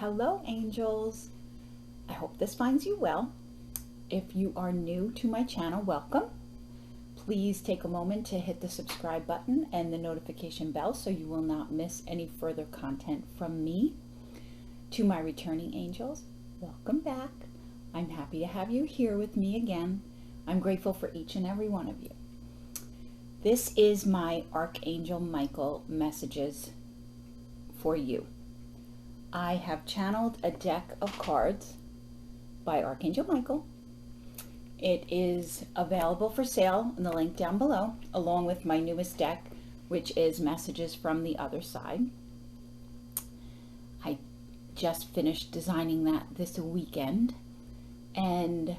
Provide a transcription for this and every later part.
Hello, angels. I hope this finds you well. If you are new to my channel, welcome. Please take a moment to hit the subscribe button and the notification bell so you will not miss any further content from me. To my returning angels, welcome back. I'm happy to have you here with me again. I'm grateful for each and every one of you. This is my Archangel Michael messages for you. I have channeled a deck of cards by Archangel Michael. It is available for sale in the link down below, along with my newest deck, which is Messages from the Other Side. I just finished designing that this weekend, and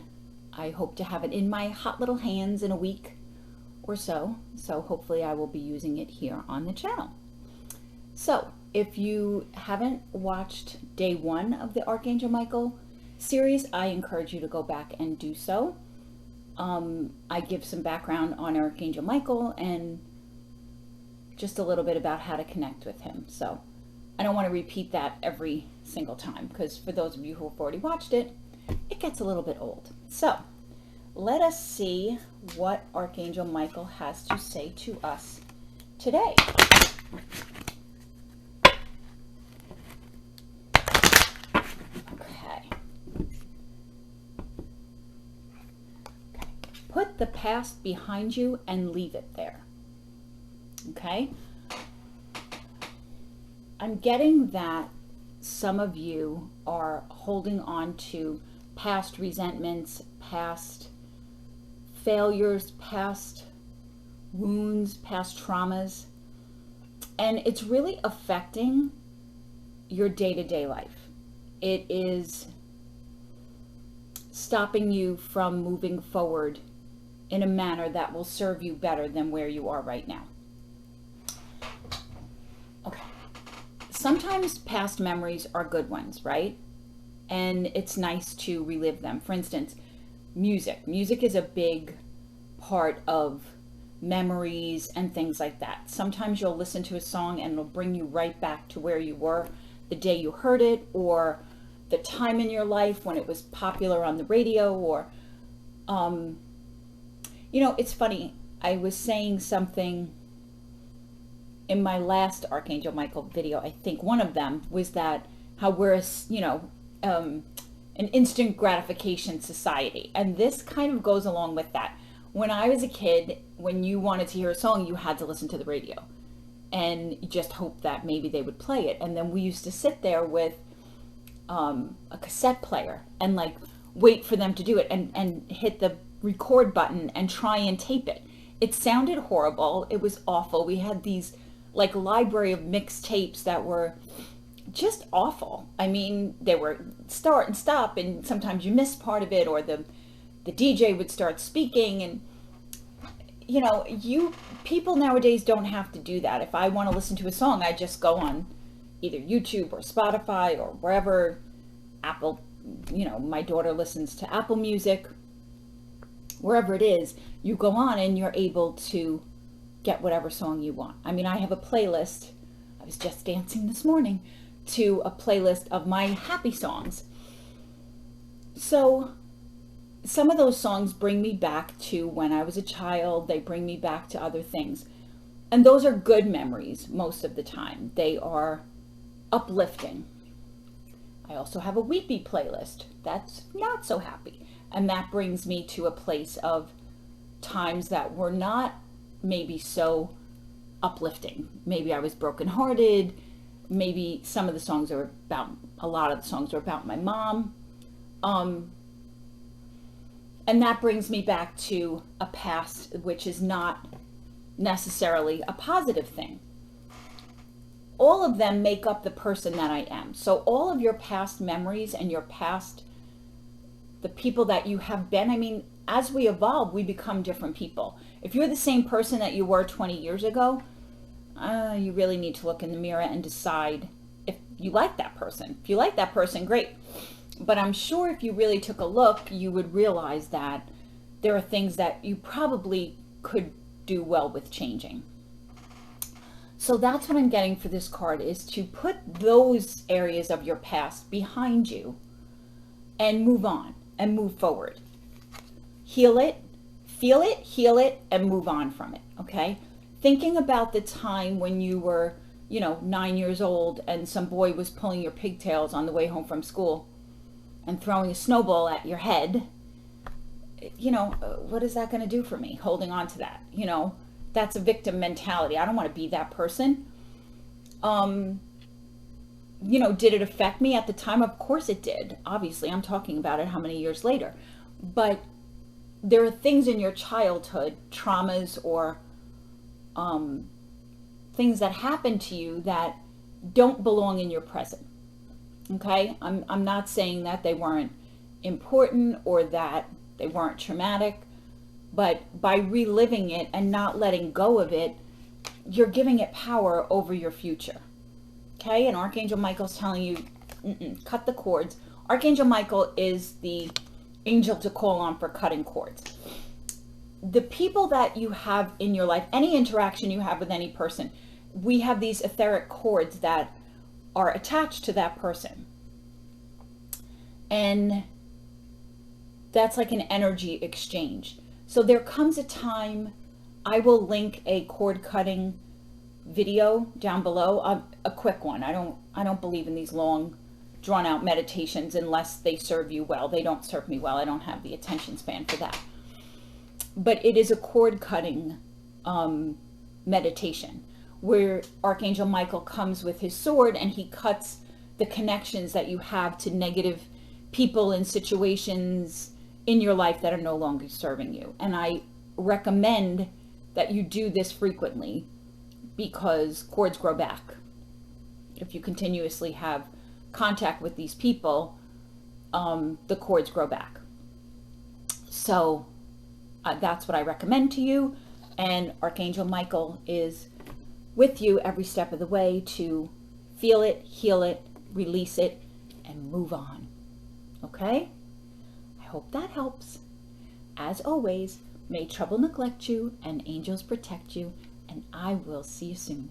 I hope to have it in my hot little hands in a week or so. So hopefully I will be using it here on the channel. So if you haven't watched day 1 of the Archangel Michael series, I encourage you to go back and do so. I give some background on Archangel Michael and just a little bit about how to connect with him. So I don't want to repeat that every single time, because for those of you who have already watched it, it gets a little bit old. So let us see what Archangel Michael has to say to us today. Put the past behind you and leave it there. Okay? I'm getting that some of you are holding on to past resentments, past failures, past wounds, past traumas, and it's really affecting your day-to-day life. It is stopping you from moving forward in a manner that will serve you better than where you are right now. Okay. Sometimes past memories are good ones, right? And it's nice to relive them. For instance, music. Music is a big part of memories and things like that. Sometimes you'll listen to a song and it'll bring you right back to where you were the day you heard it, or the time in your life when it was popular on the radio, or you know, it's funny, I was saying something in my last Archangel Michael video. I think one of them was that how we're, you know, an instant gratification society. And this kind of goes along with that. When I was a kid, when you wanted to hear a song, you had to listen to the radio. And you just hoped that maybe they would play it. And then we used to sit there with a cassette player and like wait for them to do it and hit the record button and try and tape it. It sounded horrible. It was awful. We had these like library of mixed tapes that were just awful. I mean, they were start and stop, and sometimes you missed part of it, or the DJ would start speaking, and you know, people nowadays don't have to do that. If I want to listen to a song, I just go on either YouTube or Spotify or wherever. Apple, you know, my daughter listens to Apple Music. Wherever it is, you go on and you're able to get whatever song you want. I mean, I have a playlist. I was just dancing this morning to a playlist of my happy songs. So some of those songs bring me back to when I was a child. They bring me back to other things. And those are good memories most of the time. They are uplifting. I also have a weepy playlist that's not so happy. And that brings me to a place of times that were not maybe so uplifting. Maybe I was brokenhearted. Maybe some of the songs are about, a lot of the songs are about my mom. And that brings me back to a past which is not necessarily a positive thing. All of them make up the person that I am. So all of your past memories and your past, the people that you have been, I mean, as we evolve, we become different people. If you're the same person that you were 20 years ago, you really need to look in the mirror and decide if you like that person. If you like that person, great. But I'm sure if you really took a look, you would realize that there are things that you probably could do well with changing. So that's what I'm getting for this card, is to put those areas of your past behind you and move on and move forward. Heal it, feel it, heal it, and move on from it, okay? Thinking about the time when you were, 9 years old and some boy was pulling your pigtails on the way home from school and throwing a snowball at your head, what is that going to do for me? Holding on to that, that's a victim mentality. I don't want to be that person. Did it affect me at the time? Of course it did. Obviously, I'm talking about it how many years later. But there are things in your childhood, traumas or things that happen to you that don't belong in your present. Okay? I'm not saying that they weren't important or that they weren't traumatic, but by reliving it and not letting go of it, you're giving it power over your future. Okay? And Archangel Michael's telling you, cut the cords. Archangel Michael is the angel to call on for cutting cords. The people that you have in your life, any interaction you have with any person, we have these etheric cords that are attached to that person. And that's like an energy exchange. So there comes a time, I will link a cord cutting video down below, a quick one. I don't believe in these long drawn out meditations unless they serve you well. They don't serve me well. I don't have the attention span for that. But it is a cord cutting meditation where Archangel Michael comes with his sword and he cuts the connections that you have to negative people and situations in your life that are no longer serving you. And I recommend that you do this frequently because cords grow back. If you continuously have contact with these people, the cords grow back. So that's what I recommend to you. And Archangel Michael is with you every step of the way to feel it, heal it, release it, and move on. Okay? I hope that helps. As always, may trouble neglect you and angels protect you, and I will see you soon.